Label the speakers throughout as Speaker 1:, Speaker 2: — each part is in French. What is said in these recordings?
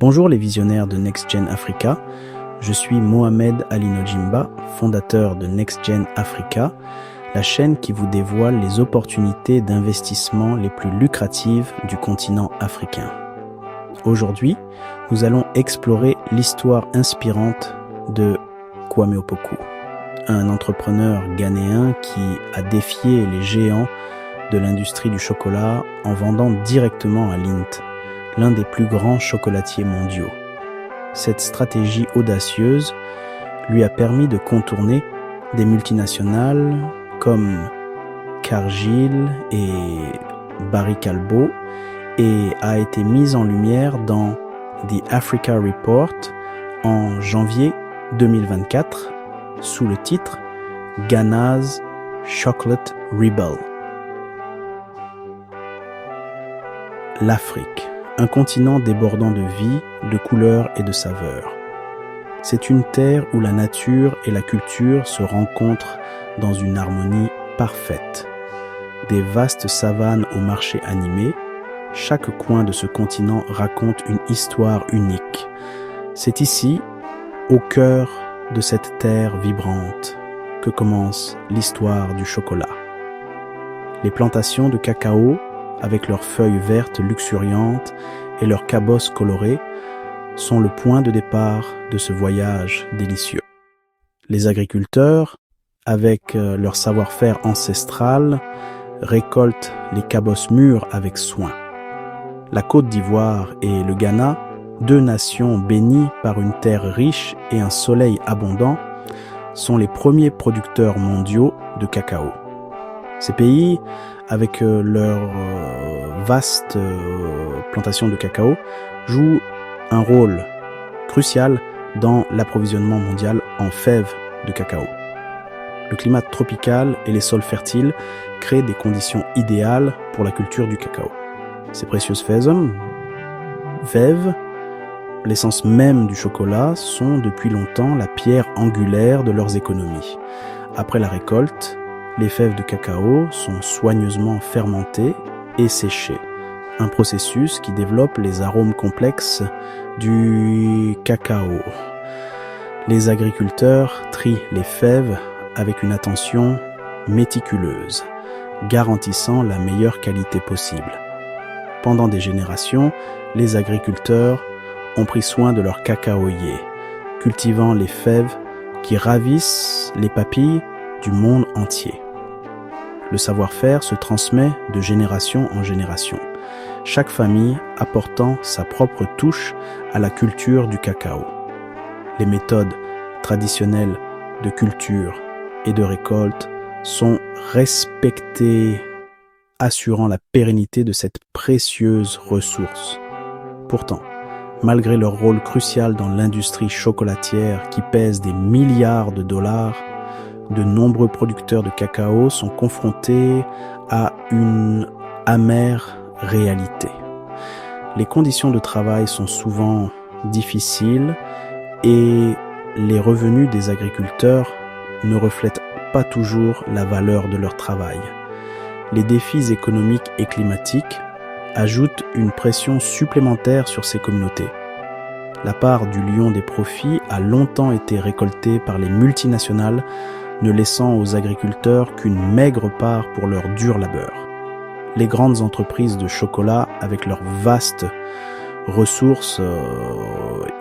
Speaker 1: Bonjour les visionnaires de NextGen Africa, je suis Mohamed Ali Nojimba, fondateur de NextGen Africa, la chaîne qui vous dévoile les opportunités d'investissement les plus lucratives du continent africain. Aujourd'hui, nous allons explorer l'histoire inspirante de Kwame Opoku, un entrepreneur ghanéen qui a défié les géants de l'industrie du chocolat en vendant directement à Lindt, l'un des plus grands chocolatiers mondiaux. Cette stratégie audacieuse lui a permis de contourner des multinationales comme Cargill et Barry Callebaut et a été mise en lumière dans The Africa Report en janvier 2024 sous le titre Ghana's Chocolate Rebel. L'Afrique, un continent débordant de vie, de couleurs et de saveurs. C'est une terre où la nature et la culture se rencontrent dans une harmonie parfaite. Des vastes savanes au marché animé, chaque coin de ce continent raconte une histoire unique. C'est ici, au cœur de cette terre vibrante, que commence l'histoire du chocolat. Les plantations de cacao, avec leurs feuilles vertes luxuriantes et leurs cabosses colorées, sont le point de départ de ce voyage délicieux. Les agriculteurs, avec leur savoir-faire ancestral, récoltent les cabosses mûres avec soin. La Côte d'Ivoire et le Ghana, deux nations bénies par une terre riche et un soleil abondant, sont les premiers producteurs mondiaux de cacao. Ces pays, avec leurs vastes plantations de cacao, jouent un rôle crucial dans l'approvisionnement mondial en fèves de cacao. Le climat tropical et les sols fertiles créent des conditions idéales pour la culture du cacao. Ces précieuses fèves, l'essence même du chocolat, sont depuis longtemps la pierre angulaire de leurs économies. Après la récolte, les fèves de cacao sont soigneusement fermentées et séchées, un processus qui développe les arômes complexes du cacao. Les agriculteurs trient les fèves avec une attention méticuleuse, garantissant la meilleure qualité possible. Pendant des générations, les agriculteurs ont pris soin de leurs cacaoyers, cultivant les fèves qui ravissent les papilles du monde entier. Le savoir-faire se transmet de génération en génération, chaque famille apportant sa propre touche à la culture du cacao. Les méthodes traditionnelles de culture et de récolte sont respectées, assurant la pérennité de cette précieuse ressource. Pourtant, malgré leur rôle crucial dans l'industrie chocolatière qui pèse des milliards de dollars, de nombreux producteurs de cacao sont confrontés à une amère réalité. Les conditions de travail sont souvent difficiles et les revenus des agriculteurs ne reflètent pas toujours la valeur de leur travail. Les défis économiques et climatiques ajoutent une pression supplémentaire sur ces communautés. La part du lion des profits a longtemps été récoltée par les multinationales, ne laissant aux agriculteurs qu'une maigre part pour leur dur labeur. Les grandes entreprises de chocolat, avec leurs vastes ressources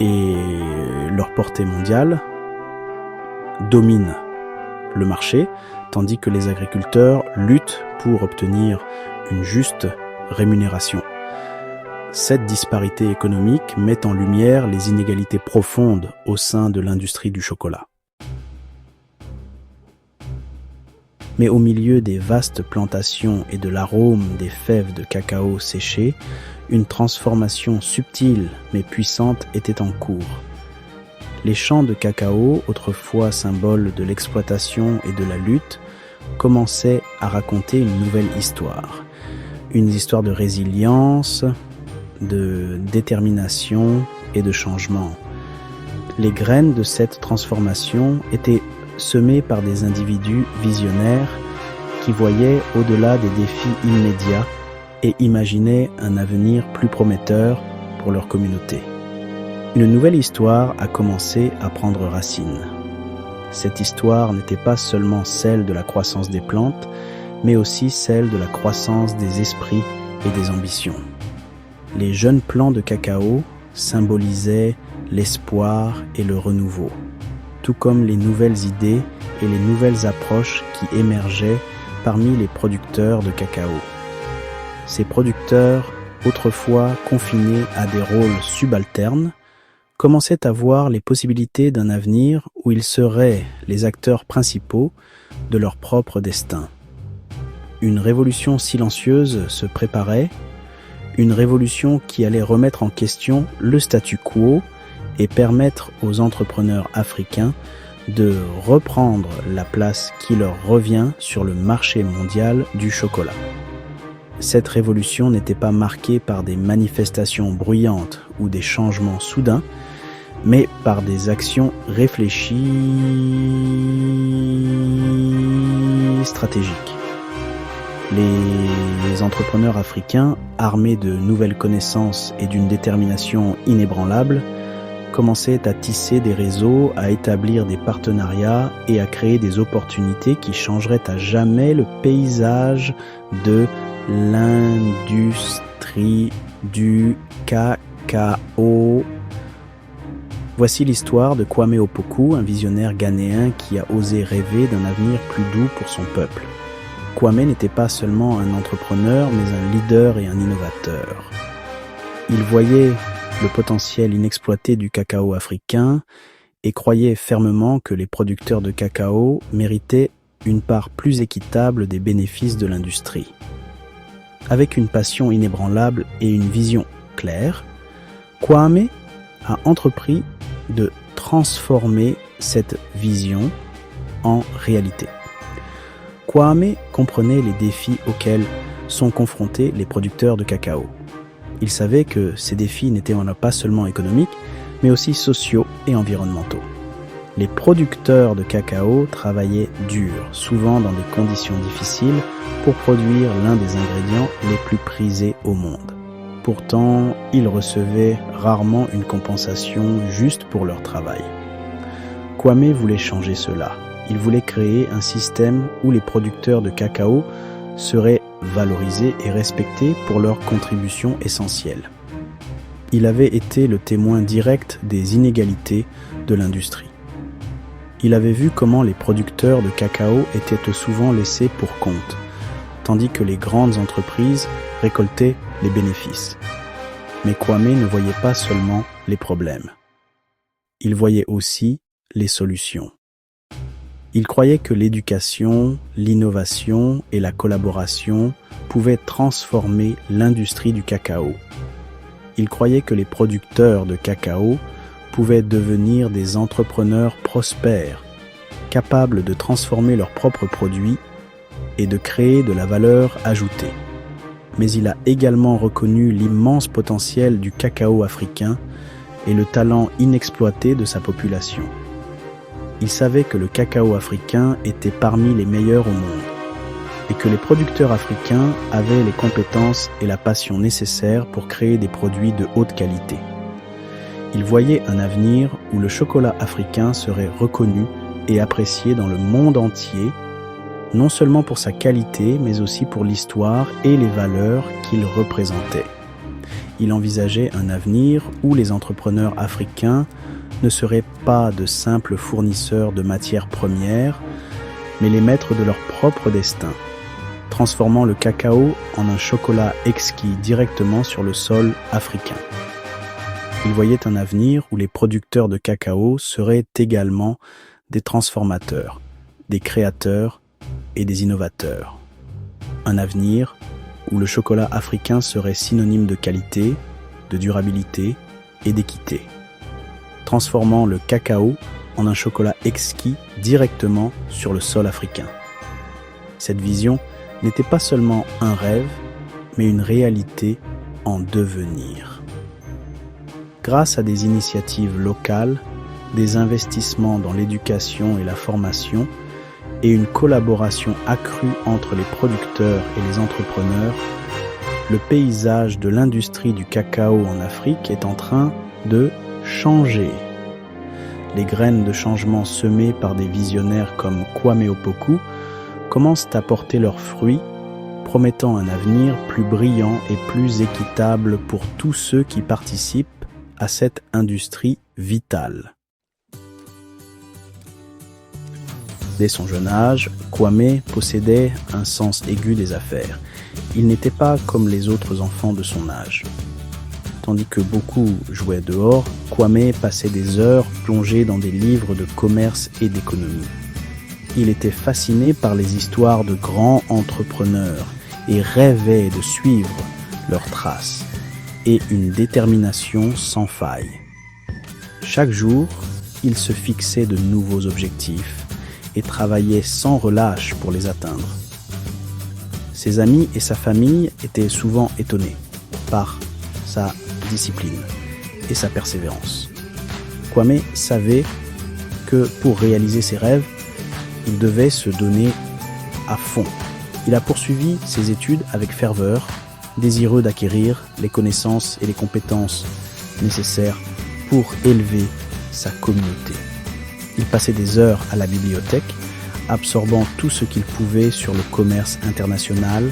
Speaker 1: et leur portée mondiale, dominent le marché, tandis que les agriculteurs luttent pour obtenir une juste rémunération. Cette disparité économique met en lumière les inégalités profondes au sein de l'industrie du chocolat. Mais au milieu des vastes plantations et de l'arôme des fèves de cacao séchées, une transformation subtile mais puissante était en cours. Les champs de cacao, autrefois symboles de l'exploitation et de la lutte, commençaient à raconter une nouvelle histoire. Une histoire de résilience, de détermination et de changement. Les graines de cette transformation étaient semées par des individus visionnaires qui voyaient au-delà des défis immédiats et imaginaient un avenir plus prometteur pour leur communauté. Une nouvelle histoire a commencé à prendre racine. Cette histoire n'était pas seulement celle de la croissance des plantes, mais aussi celle de la croissance des esprits et des ambitions. Les jeunes plants de cacao symbolisaient l'espoir et le renouveau, tout comme les nouvelles idées et les nouvelles approches qui émergeaient parmi les producteurs de cacao. Ces producteurs, autrefois confinés à des rôles subalternes, commençaient à voir les possibilités d'un avenir où ils seraient les acteurs principaux de leur propre destin. Une révolution silencieuse se préparait, une révolution qui allait remettre en question le statu quo et permettre aux entrepreneurs africains de reprendre la place qui leur revient sur le marché mondial du chocolat. Cette révolution n'était pas marquée par des manifestations bruyantes ou des changements soudains, mais par des actions réfléchies, stratégiques. Les entrepreneurs africains, armés de nouvelles connaissances et d'une détermination inébranlable, commençaient à tisser des réseaux, à établir des partenariats et à créer des opportunités qui changeraient à jamais le paysage de l'industrie du cacao. Voici l'histoire de Kwame Opoku, un visionnaire ghanéen qui a osé rêver d'un avenir plus doux pour son peuple. Kwame n'était pas seulement un entrepreneur, mais un leader et un innovateur. Il voyait le potentiel inexploité du cacao africain et croyait fermement que les producteurs de cacao méritaient une part plus équitable des bénéfices de l'industrie. Avec une passion inébranlable et une vision claire, Kwame a entrepris de transformer cette vision en réalité. Kwame comprenait les défis auxquels sont confrontés les producteurs de cacao. Il savait que ces défis n'étaient pas seulement économiques, mais aussi sociaux et environnementaux. Les producteurs de cacao travaillaient dur, souvent dans des conditions difficiles, pour produire l'un des ingrédients les plus prisés au monde. Pourtant, ils recevaient rarement une compensation juste pour leur travail. Kwame voulait changer cela. Il voulait créer un système où les producteurs de cacao seraient valorisés et respectés pour leurs contributions essentielles. Il avait été le témoin direct des inégalités de l'industrie. Il avait vu comment les producteurs de cacao étaient souvent laissés pour compte, tandis que les grandes entreprises récoltaient les bénéfices. Mais Kwame ne voyait pas seulement les problèmes. Il voyait aussi les solutions. Il croyait que l'éducation, l'innovation et la collaboration pouvaient transformer l'industrie du cacao. Il croyait que les producteurs de cacao pouvaient devenir des entrepreneurs prospères, capables de transformer leurs propres produits et de créer de la valeur ajoutée. Mais il a également reconnu l'immense potentiel du cacao africain et le talent inexploité de sa population. Il savait que le cacao africain était parmi les meilleurs au monde et que les producteurs africains avaient les compétences et la passion nécessaires pour créer des produits de haute qualité. Il voyait un avenir où le chocolat africain serait reconnu et apprécié dans le monde entier, non seulement pour sa qualité, mais aussi pour l'histoire et les valeurs qu'il représentait. Il envisageait un avenir où les entrepreneurs africains ne seraient pas de simples fournisseurs de matières premières, mais les maîtres de leur propre destin, transformant le cacao en un chocolat exquis directement sur le sol africain. Il voyait un avenir où les producteurs de cacao seraient également des transformateurs, des créateurs et des innovateurs. Un avenir où le chocolat africain serait synonyme de qualité, de durabilité et d'équité, transformant le cacao en un chocolat exquis directement sur le sol africain. Cette vision n'était pas seulement un rêve, mais une réalité en devenir. Grâce à des initiatives locales, des investissements dans l'éducation et la formation, et une collaboration accrue entre les producteurs et les entrepreneurs, le paysage de l'industrie du cacao en Afrique est en train de changer. Les graines de changement semées par des visionnaires comme Kwame Opoku commencent à porter leurs fruits, promettant un avenir plus brillant et plus équitable pour tous ceux qui participent à cette industrie vitale. Dès son jeune âge, Kwame possédait un sens aigu des affaires. Il n'était pas comme les autres enfants de son âge. Tandis que beaucoup jouaient dehors, Kwame passait des heures plongé dans des livres de commerce et d'économie. Il était fasciné par les histoires de grands entrepreneurs et rêvait de suivre leurs traces et une détermination sans faille. Chaque jour, il se fixait de nouveaux objectifs et travaillait sans relâche pour les atteindre. Ses amis et sa famille étaient souvent étonnés par sa discipline et sa persévérance. Kwame savait que pour réaliser ses rêves, il devait se donner à fond. Il a poursuivi ses études avec ferveur, désireux d'acquérir les connaissances et les compétences nécessaires pour élever sa communauté. Il passait des heures à la bibliothèque, absorbant tout ce qu'il pouvait sur le commerce international,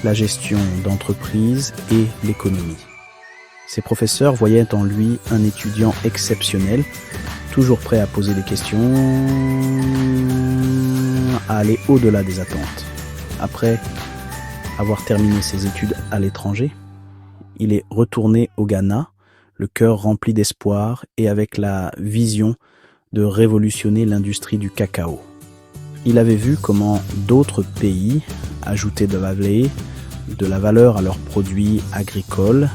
Speaker 1: la gestion d'entreprises et l'économie. Ses professeurs voyaient en lui un étudiant exceptionnel, toujours prêt à poser des questions, à aller au-delà des attentes. Après avoir terminé ses études à l'étranger, il est retourné au Ghana, le cœur rempli d'espoir et avec la vision de révolutionner l'industrie du cacao. Il avait vu comment d'autres pays ajoutaient de la valeur à leurs produits agricoles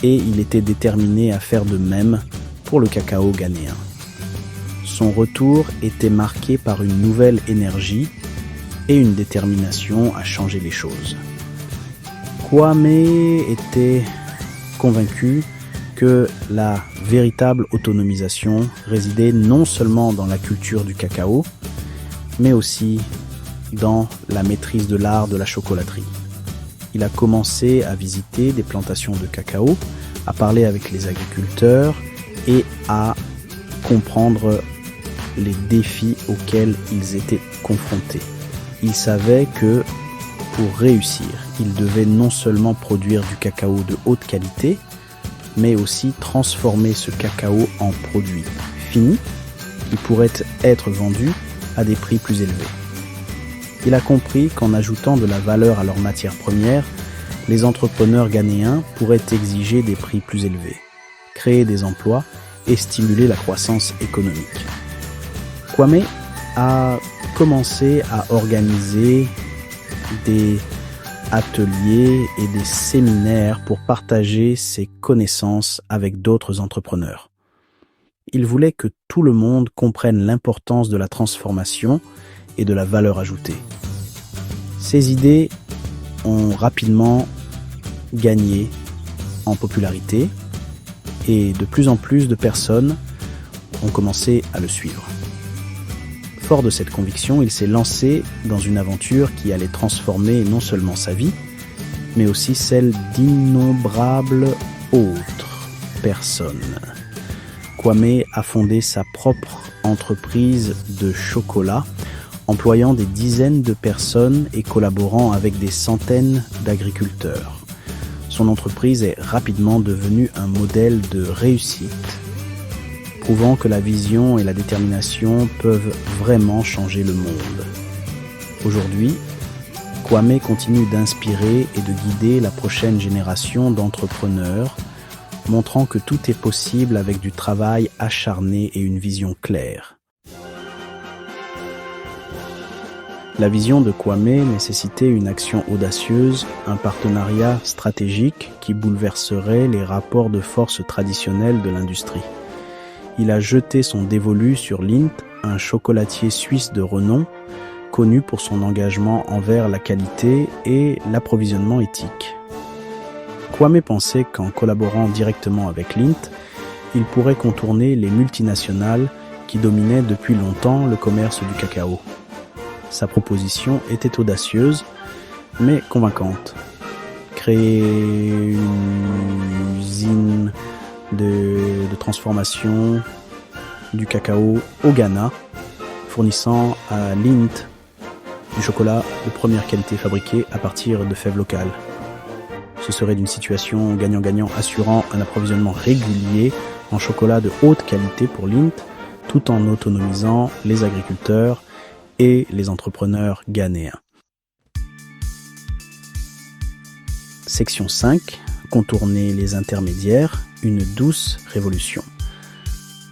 Speaker 1: et il était déterminé à faire de même pour le cacao ghanéen. Son retour était marqué par une nouvelle énergie et une détermination à changer les choses. Kwame était convaincu que la véritable autonomisation résidait non seulement dans la culture du cacao, mais aussi dans la maîtrise de l'art de la chocolaterie. Il a commencé à visiter des plantations de cacao, à parler avec les agriculteurs et à comprendre les défis auxquels ils étaient confrontés. Il savait que pour réussir, il devait non seulement produire du cacao de haute qualité, mais aussi transformer ce cacao en produit fini qui pourrait être vendu à des prix plus élevés. Il a compris qu'en ajoutant de la valeur à leurs matières premières, les entrepreneurs ghanéens pourraient exiger des prix plus élevés, créer des emplois et stimuler la croissance économique. Kwame a commencé à organiser des ateliers et des séminaires pour partager ses connaissances avec d'autres entrepreneurs. Il voulait que tout le monde comprenne l'importance de la transformation et de la valeur ajoutée. Ces idées ont rapidement gagné en popularité et de plus en plus de personnes ont commencé à le suivre. Fort de cette conviction, il s'est lancé dans une aventure qui allait transformer non seulement sa vie, mais aussi celle d'innombrables autres personnes. Kwame a fondé sa propre entreprise de chocolat, employant des dizaines de personnes et collaborant avec des centaines d'agriculteurs. Son entreprise est rapidement devenue un modèle de réussite, prouvant que la vision et la détermination peuvent vraiment changer le monde. Aujourd'hui, Kwame continue d'inspirer et de guider la prochaine génération d'entrepreneurs, montrant que tout est possible avec du travail acharné et une vision claire. La vision de Kwame nécessitait une action audacieuse, un partenariat stratégique qui bouleverserait les rapports de force traditionnels de l'industrie. Il a jeté son dévolu sur Lindt, un chocolatier suisse de renom, connu pour son engagement envers la qualité et l'approvisionnement éthique. Kwame pensait qu'en collaborant directement avec Lindt, il pourrait contourner les multinationales qui dominaient depuis longtemps le commerce du cacao. Sa proposition était audacieuse, mais convaincante. Créer une usine de transformation du cacao au Ghana, fournissant à Lindt du chocolat de première qualité fabriqué à partir de fèves locales. Ce serait d'une situation gagnant-gagnant assurant un approvisionnement régulier en chocolat de haute qualité pour Lindt, tout en autonomisant les agriculteurs et les entrepreneurs ghanéens. Section 5. Contourner les intermédiaires, une douce révolution.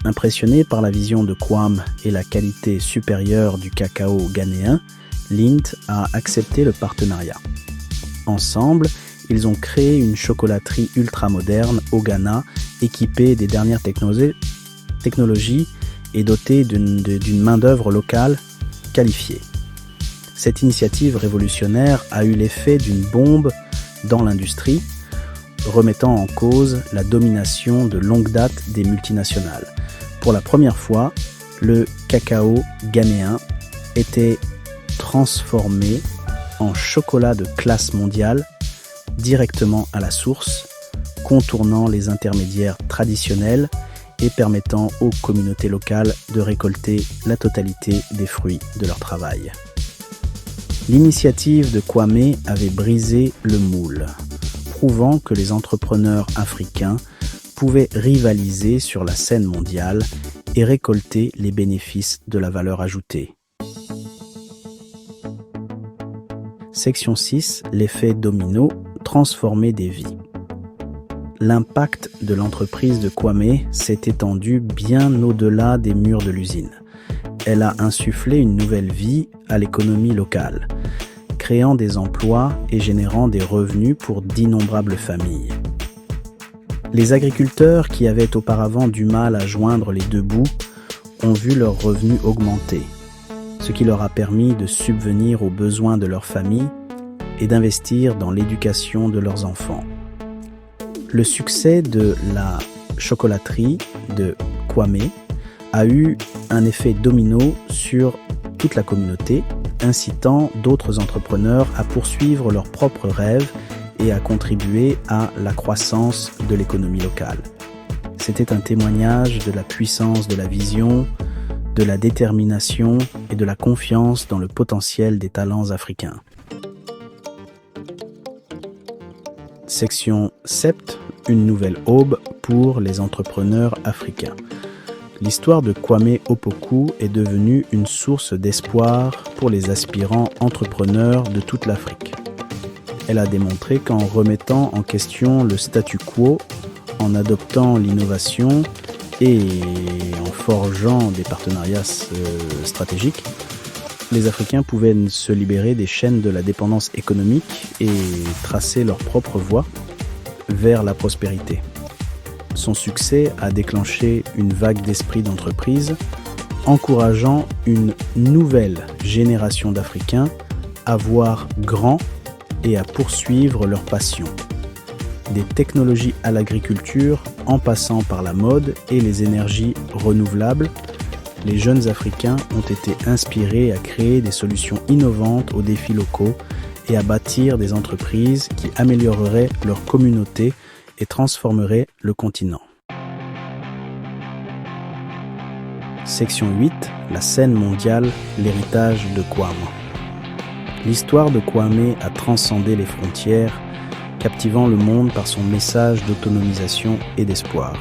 Speaker 1: Impressionné par la vision de Kwame et la qualité supérieure du cacao ghanéen, Lindt a accepté le partenariat. Ensemble, ils ont créé une chocolaterie ultramoderne au Ghana, équipée des dernières technologies et dotée d'une main-d'œuvre locale qualifiée. Cette initiative révolutionnaire a eu l'effet d'une bombe dans l'industrie, remettant en cause la domination de longue date des multinationales. Pour la première fois, le cacao ghanéen était transformé en chocolat de classe mondiale directement à la source, contournant les intermédiaires traditionnels et permettant aux communautés locales de récolter la totalité des fruits de leur travail. L'initiative de Kwame avait brisé le moule, prouvant que les entrepreneurs africains pouvaient rivaliser sur la scène mondiale et récolter les bénéfices de la valeur ajoutée. Section 6. L'effet domino, transformer des vies. L'impact de l'entreprise de Kwame s'est étendu bien au-delà des murs de l'usine. Elle a insufflé une nouvelle vie à l'économie locale, créant des emplois et générant des revenus pour d'innombrables familles. Les agriculteurs qui avaient auparavant du mal à joindre les deux bouts ont vu leurs revenus augmenter, ce qui leur a permis de subvenir aux besoins de leur famille et d'investir dans l'éducation de leurs enfants. Le succès de la chocolaterie de Kwame a eu un effet domino sur toute la communauté, incitant d'autres entrepreneurs à poursuivre leurs propres rêves et à contribuer à la croissance de l'économie locale. C'était un témoignage de la puissance de la vision, de la détermination et de la confiance dans le potentiel des talents africains. Section 7. Une nouvelle aube pour les entrepreneurs africains. L'histoire de Kwame Opoku est devenue une source d'espoir pour les aspirants entrepreneurs de toute l'Afrique. Elle a démontré qu'en remettant en question le statu quo, en adoptant l'innovation et en forgeant des partenariats stratégiques, les Africains pouvaient se libérer des chaînes de la dépendance économique et tracer leur propre voie vers la prospérité. Son succès a déclenché une vague d'esprit d'entreprise, encourageant une nouvelle génération d'Africains à voir grand et à poursuivre leur passion. Des technologies à l'agriculture, en passant par la mode et les énergies renouvelables, les jeunes Africains ont été inspirés à créer des solutions innovantes aux défis locaux et à bâtir des entreprises qui amélioreraient leur communauté et transformeraient le continent. Section 8. La scène mondiale, l'héritage de Kwame. L'histoire de Kwame a transcendé les frontières, captivant le monde par son message d'autonomisation et d'espoir.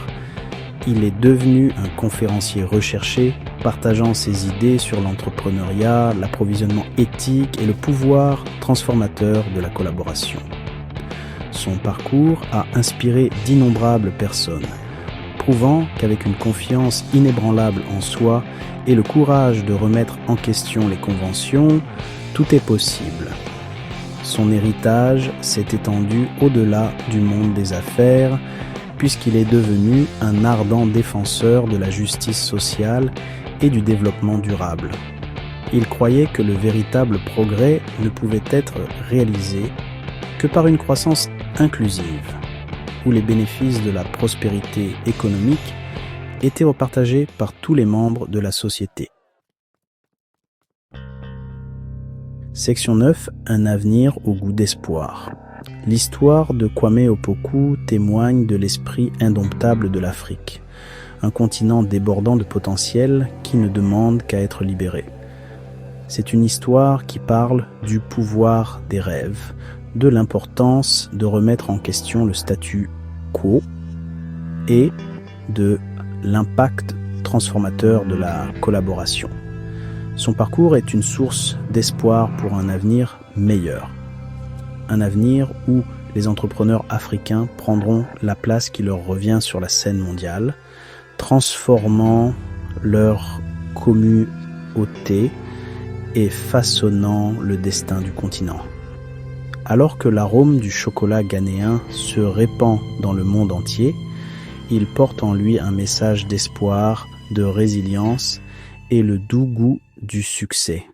Speaker 1: Il est devenu un conférencier recherché, partageant ses idées sur l'entrepreneuriat, l'approvisionnement éthique et le pouvoir transformateur de la collaboration. Son parcours a inspiré d'innombrables personnes, prouvant qu'avec une confiance inébranlable en soi et le courage de remettre en question les conventions, tout est possible. Son héritage s'est étendu au-delà du monde des affaires, puisqu'il est devenu un ardent défenseur de la justice sociale et du développement durable. Il croyait que le véritable progrès ne pouvait être réalisé que par une croissance inclusive, où les bénéfices de la prospérité économique étaient repartagés par tous les membres de la société. Section 9. Un avenir au goût d'espoir. L'histoire de Kwame Opoku témoigne de l'esprit indomptable de l'Afrique, un continent débordant de potentiel qui ne demande qu'à être libéré. C'est une histoire qui parle du pouvoir des rêves, de l'importance de remettre en question le statu quo et de l'impact transformateur de la collaboration. Son parcours est une source d'espoir pour un avenir meilleur. Un avenir où les entrepreneurs africains prendront la place qui leur revient sur la scène mondiale, transformant leur communauté et façonnant le destin du continent. Alors que l'arôme du chocolat ghanéen se répand dans le monde entier, il porte en lui un message d'espoir, de résilience et le doux goût du succès.